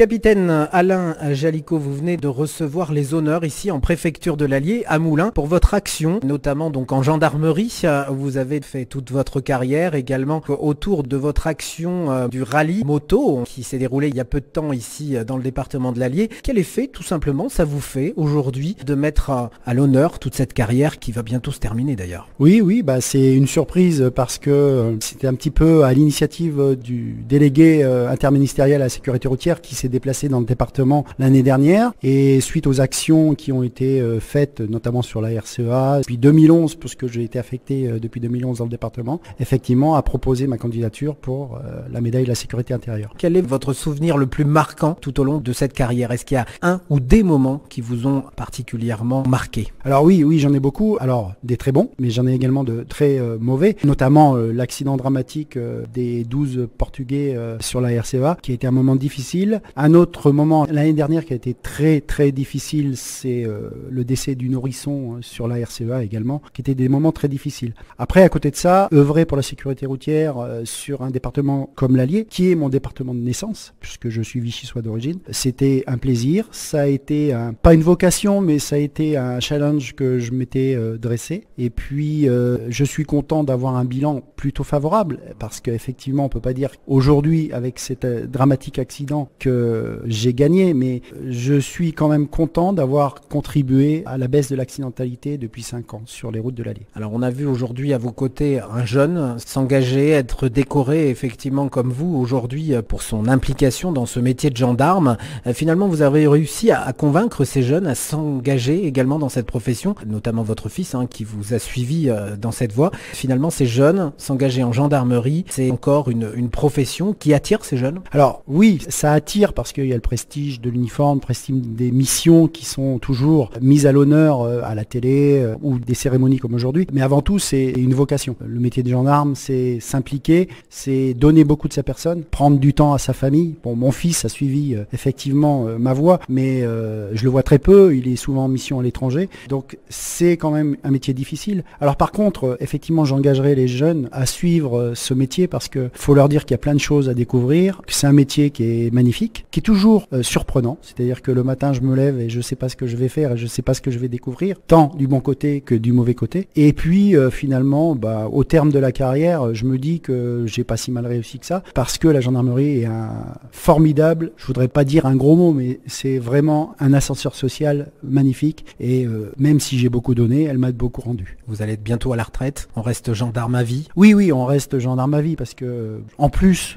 Capitaine Alain Jalicot, vous venez de recevoir les honneurs ici en préfecture de l'Allier à Moulins pour votre action, notamment donc en gendarmerie. Vous avez fait toute votre carrière également autour de votre action du rallye moto qui s'est déroulé il y a peu de temps ici dans le département de l'Allier. Quel effet tout simplement ça vous fait aujourd'hui de mettre à l'honneur toute cette carrière qui va bientôt se terminer d'ailleurs? Oui, c'est une surprise parce que c'était un petit peu à l'initiative du délégué interministériel à la sécurité routière qui s'est déplacé dans le département l'année dernière, et suite aux actions qui ont été faites notamment sur la RCEA depuis 2011, puisque j'ai été affecté depuis 2011 dans le département, effectivement a proposé ma candidature pour la médaille de la sécurité intérieure. Quel est votre souvenir le plus marquant tout au long de cette carrière? Est-ce qu'il y a un ou des moments qui vous ont particulièrement marqué? Alors oui, j'en ai beaucoup. Alors des très bons, mais j'en ai également de très mauvais, notamment l'accident dramatique des 12 Portugais sur la RCEA qui a été un moment difficile. Un autre moment l'année dernière qui a été très difficile, c'est le décès du nourrisson sur la RCEA également, qui étaient des moments très difficiles. Après, à côté de ça, œuvrer pour la sécurité routière sur un département comme l'Allier, qui est mon département de naissance, puisque je suis vichysois d'origine, c'était un plaisir. Ça a été pas une vocation, mais ça a été un challenge que je m'étais dressé. Et puis, je suis content d'avoir un bilan plutôt favorable, parce qu'effectivement, on peut pas dire aujourd'hui, avec cet dramatique accident, que j'ai gagné, mais je suis quand même content d'avoir contribué à la baisse de l'accidentalité depuis 5 ans sur les routes de l'Allier. Alors on a vu aujourd'hui à vos côtés un jeune s'engager, être décoré effectivement comme vous aujourd'hui pour son implication dans ce métier de gendarme. Finalement vous avez réussi à convaincre ces jeunes à s'engager également dans cette profession, notamment votre fils qui vous a suivi dans cette voie. Finalement ces jeunes s'engager en gendarmerie, c'est encore une profession qui attire ces jeunes? Alors oui, ça attire parce qu'il y a le prestige de l'uniforme, le prestige des missions qui sont toujours mises à l'honneur à la télé ou des cérémonies comme aujourd'hui. Mais avant tout, c'est une vocation. Le métier de gendarme, c'est s'impliquer, c'est donner beaucoup de sa personne, prendre du temps à sa famille. Bon, mon fils a suivi effectivement ma voie, mais je le vois très peu, il est souvent en mission à l'étranger. Donc c'est quand même un métier difficile. Alors par contre, effectivement, j'engagerai les jeunes à suivre ce métier parce que faut leur dire qu'il y a plein de choses à découvrir, que c'est un métier qui est magnifique, qui est toujours surprenant, c'est-à-dire que le matin je me lève et je sais pas ce que je vais faire et je sais pas ce que je vais découvrir, tant du bon côté que du mauvais côté. Et puis finalement, au terme de la carrière, je me dis que j'ai pas si mal réussi que ça, parce que la gendarmerie est un formidable, je voudrais pas dire un gros mot, mais c'est vraiment un ascenseur social magnifique, et même si j'ai beaucoup donné, elle m'a beaucoup rendu. Vous allez être bientôt à la retraite, on reste gendarme à vie? Oui, on reste gendarme à vie, parce que en plus,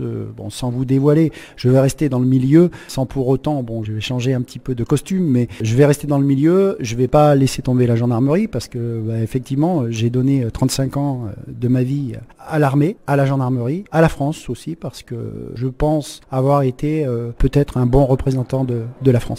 sans vous dévoiler, je vais rester dans le milieu, sans pour autant, je vais changer un petit peu de costume, mais je vais rester dans le milieu, je vais pas laisser tomber la gendarmerie, parce que effectivement, j'ai donné 35 ans de ma vie à l'armée, à la gendarmerie, à la France aussi, parce que je pense avoir été peut-être un bon représentant de la France.